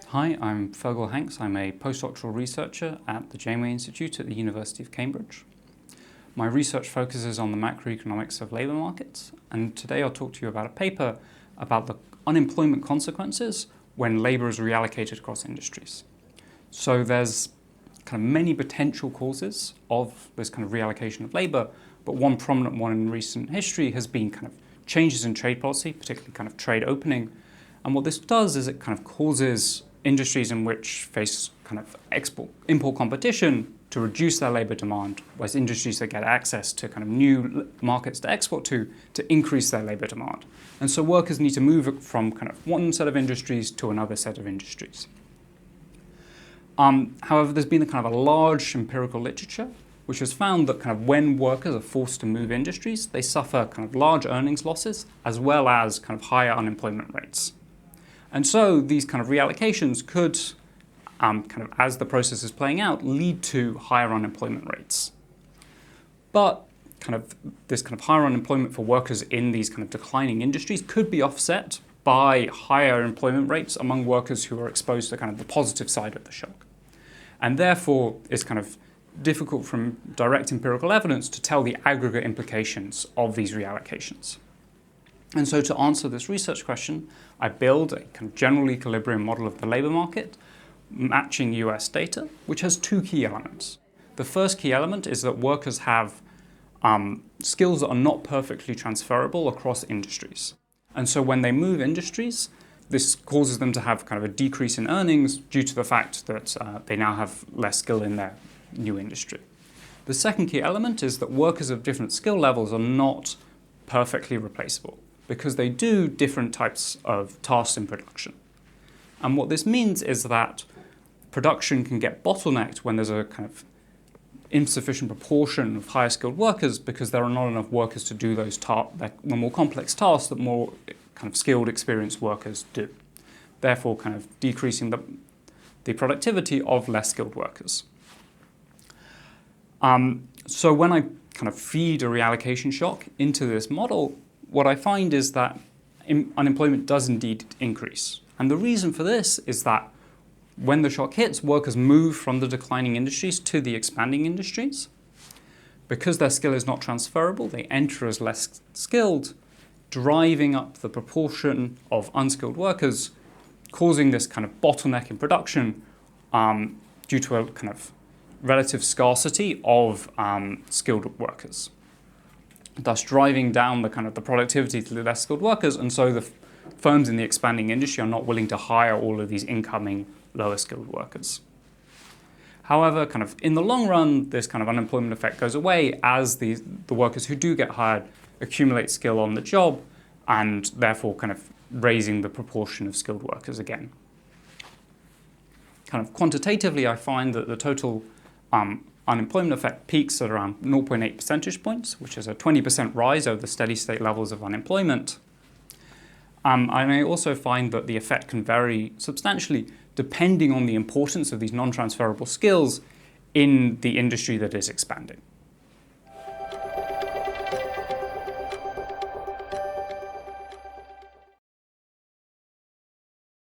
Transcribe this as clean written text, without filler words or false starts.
Hi, I'm Fergal Hanks. I'm a postdoctoral researcher at the Janeway Institute at the University of Cambridge. My research focuses on the macroeconomics of labour markets, and today I'll talk to you about a paper about the unemployment consequences when labour is reallocated across industries. So there's kind of many potential causes of this kind of reallocation of labour, but one prominent one in recent history has been kind of changes in trade policy, particularly kind of trade opening. And what this does is it kind of causes industries in which face kind of import competition to reduce their labour demand, whereas industries that get access to kind of new markets to export to increase their labour demand. And so workers need to move from kind of one set of industries to another set of industries. However, there's been a kind of a large empirical literature which has found that kind of when workers are forced to move industries, they suffer kind of large earnings losses as well as kind of higher unemployment rates. And so these kind of reallocations could, kind of as the process is playing out, lead to higher unemployment rates. But kind of this kind of higher unemployment for workers in these kind of declining industries could be offset by higher employment rates among workers who are exposed to kind of the positive side of the shock. And therefore, it's kind of difficult from direct empirical evidence to tell the aggregate implications of these reallocations. And so to answer this research question, I build a kind of general equilibrium model of the labour market, matching US data, which has two key elements. The first key element is that workers have skills that are not perfectly transferable across industries. And so when they move industries, this causes them to have kind of a decrease in earnings due to the fact that they now have less skill in their new industry. The second key element is that workers of different skill levels are not perfectly replaceable, because they do different types of tasks in production. And what this means is that production can get bottlenecked when there's a kind of insufficient proportion of higher skilled workers because there are not enough workers to do those the more complex tasks that more kind of skilled, experienced workers do. Therefore, kind of decreasing the productivity of less skilled workers. So when I kind of feed a reallocation shock into this model, what I find is that unemployment does indeed increase. And the reason for this is that when the shock hits, workers move from the declining industries to the expanding industries. Because their skill is not transferable, they enter as less skilled, driving up the proportion of unskilled workers, causing this kind of bottleneck in production due to a kind of relative scarcity of skilled workers, thus driving down the kind of the productivity to the less skilled workers. And so the firms in the expanding industry are not willing to hire all of these incoming lower skilled workers. However, kind of in the long run, this kind of unemployment effect goes away as the workers who do get hired accumulate skill on the job, and therefore kind of raising the proportion of skilled workers again. Kind of quantitatively, I find that the total unemployment effect peaks at around 0.8 percentage points, which is a 20% rise over the steady state levels of unemployment. I may also find that the effect can vary substantially depending on the importance of these non-transferable skills in the industry that is expanding.